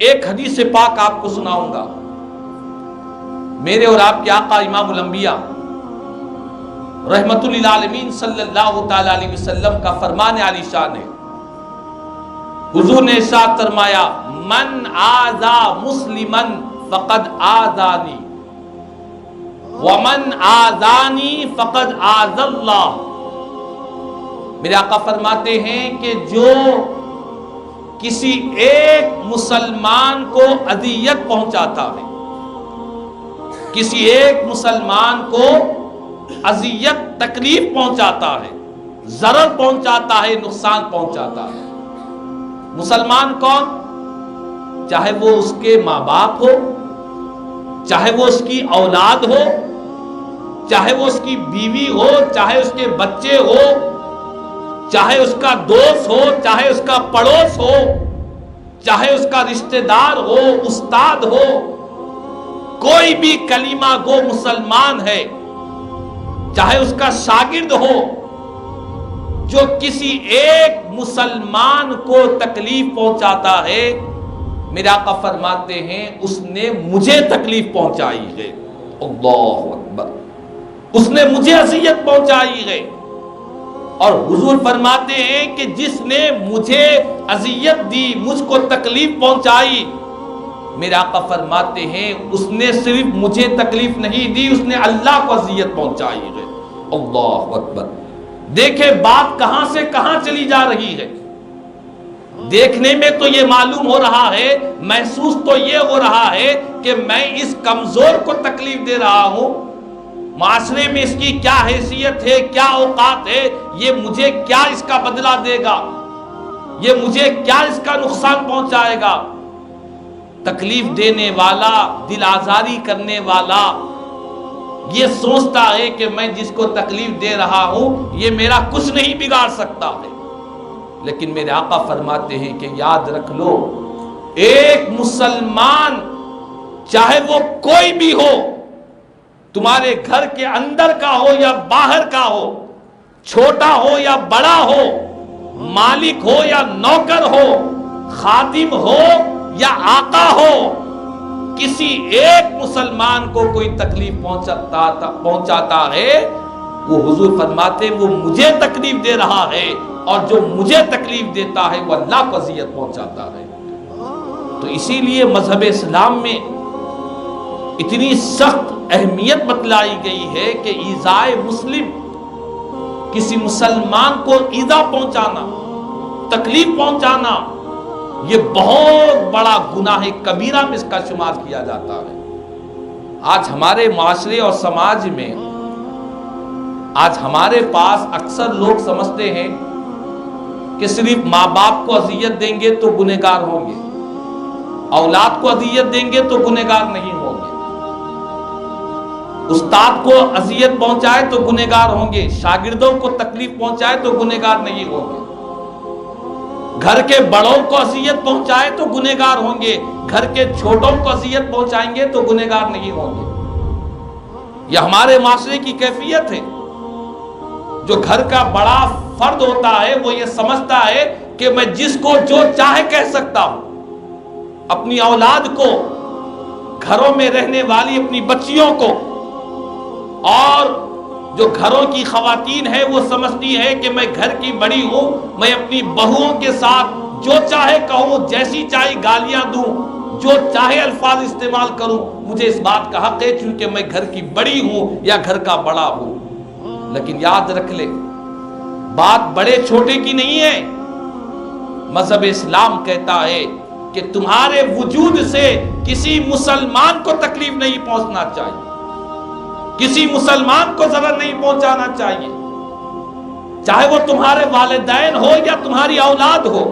ایک حدیث پاک آپ کو سناؤں گا، میرے اور آپ کے آقا امام الانبیاء رحمت للعالمین صلی اللہ تعالی علیہ وسلم کا فرمان عالی شان ہے۔ حضور نے ارشاد فرمایا، من آذا مسلمن فقد آذانی ومن آذانی فقد آذى اللہ۔ میرے آقا فرماتے ہیں کہ جو کسی ایک مسلمان کو اذیت پہنچاتا ہے، کسی ایک مسلمان کو اذیت تکلیف پہنچاتا ہے، ضرر پہنچاتا ہے، نقصان پہنچاتا ہے، مسلمان کون؟ چاہے وہ اس کے ماں باپ ہو، چاہے وہ اس کی اولاد ہو، چاہے وہ اس کی بیوی ہو، چاہے اس کے بچے ہو، چاہے اس کا دوست ہو، چاہے اس کا پڑوس ہو، چاہے اس کا رشتہ دار ہو، استاد ہو، کوئی بھی کلمہ گو مسلمان ہے، چاہے اس کا شاگرد ہو، جو کسی ایک مسلمان کو تکلیف پہنچاتا ہے، میرے آقا فرماتے ہیں اس نے مجھے تکلیف پہنچائی ہے۔ اللہ اکبر، اس نے مجھے اذیت پہنچائی ہے۔ اور حضور فرماتے ہیں کہ جس نے مجھے اذیت دی، مجھ کو تکلیف پہنچائی، میرے آقا فرماتے ہیں اس نے صرف مجھے تکلیف نہیں دی، اس نے اللہ کو اذیت پہنچائی ہے۔ اللہ اکبر، دیکھیں بات کہاں سے کہاں چلی جا رہی ہے۔ دیکھنے میں تو یہ معلوم ہو رہا ہے، محسوس تو یہ ہو رہا ہے کہ میں اس کمزور کو تکلیف دے رہا ہوں، معاشرے میں اس کی کیا حیثیت ہے، کیا اوقات ہے، یہ مجھے کیا اس کا بدلہ دے گا، یہ مجھے کیا اس کا نقصان پہنچائے گا۔ تکلیف دینے والا، دل آزاری کرنے والا یہ سوچتا ہے کہ میں جس کو تکلیف دے رہا ہوں یہ میرا کچھ نہیں بگاڑ سکتا ہے، لیکن میرے آقا فرماتے ہیں کہ یاد رکھ لو، ایک مسلمان چاہے وہ کوئی بھی ہو، تمہارے گھر کے اندر کا ہو یا باہر کا ہو، چھوٹا ہو یا بڑا ہو، مالک ہو یا نوکر ہو، خادم ہو یا آقا ہو، کسی ایک مسلمان کو کوئی تکلیف پہنچاتا ہے، وہ حضور فرماتے وہ مجھے تکلیف دے رہا ہے، اور جو مجھے تکلیف دیتا ہے وہ اللہ کو اذیت پہنچاتا ہے۔ تو اسی لیے مذہب اسلام میں اتنی سخت اہمیت بتلائی گئی ہے کہ ایذائے مسلم، کسی مسلمان کو ایذا پہنچانا، تکلیف پہنچانا، یہ بہت بڑا گناہ کبیرہ میں اس کا شمار کیا جاتا ہے۔ آج ہمارے معاشرے اور سماج میں، آج ہمارے پاس اکثر لوگ سمجھتے ہیں کہ صرف ماں باپ کو اذیت دیں گے تو گنہگار ہوں گے، اولاد کو اذیت دیں گے تو گنہگار نہیں ہوں گے، استاد کو اذیت پہنچائے تو گنہگار ہوں گے، شاگردوں کو تکلیف پہنچائے تو گنہگار نہیں ہوں گے، گھر کے بڑوں کو اذیت پہنچائے تو گنہگار ہوں گے، گھر کے چھوٹوں کو اذیت پہنچائیں گے تو گنہگار نہیں ہوں گے۔ یہ ہمارے معاشرے کی کیفیت ہے۔ جو گھر کا بڑا فرد ہوتا ہے وہ یہ سمجھتا ہے کہ میں جس کو جو چاہے کہہ سکتا ہوں، اپنی اولاد کو، گھروں میں رہنے والی اپنی بچیوں کو، اور جو گھروں کی خواتین ہے وہ سمجھتی ہے کہ میں گھر کی بڑی ہوں، میں اپنی بہوؤں کے ساتھ جو چاہے کہوں، جیسی چاہے گالیاں دوں، جو چاہے الفاظ استعمال کروں، مجھے اس بات کا حق ہے چونکہ میں گھر کی بڑی ہوں یا گھر کا بڑا ہوں۔ لیکن یاد رکھ لے، بات بڑے چھوٹے کی نہیں ہے۔ مذہب اسلام کہتا ہے کہ تمہارے وجود سے کسی مسلمان کو تکلیف نہیں پہنچنا چاہیے، کسی مسلمان کو ضرر نہیں پہنچانا چاہیے، چاہے وہ تمہارے والدین ہو یا تمہاری اولاد ہو،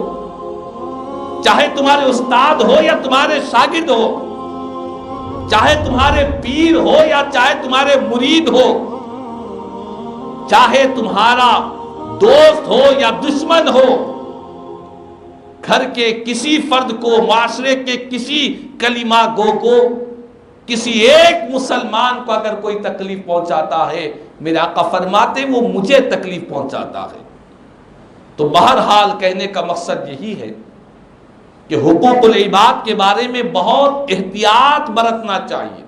چاہے تمہارے استاد ہو یا تمہارے شاگرد ہو، چاہے تمہارے پیر ہو یا چاہے تمہارے مرید ہو، چاہے تمہارا دوست ہو یا دشمن ہو، گھر کے کسی فرد کو، معاشرے کے کسی کلمہ گو کو، کسی ایک مسلمان کو اگر کوئی تکلیف پہنچاتا ہے، میرے آقا فرماتے وہ مجھے تکلیف پہنچاتا ہے۔ تو بہرحال کہنے کا مقصد یہی ہے کہ حقوق العباد کے بارے میں بہت احتیاط برتنا چاہیے.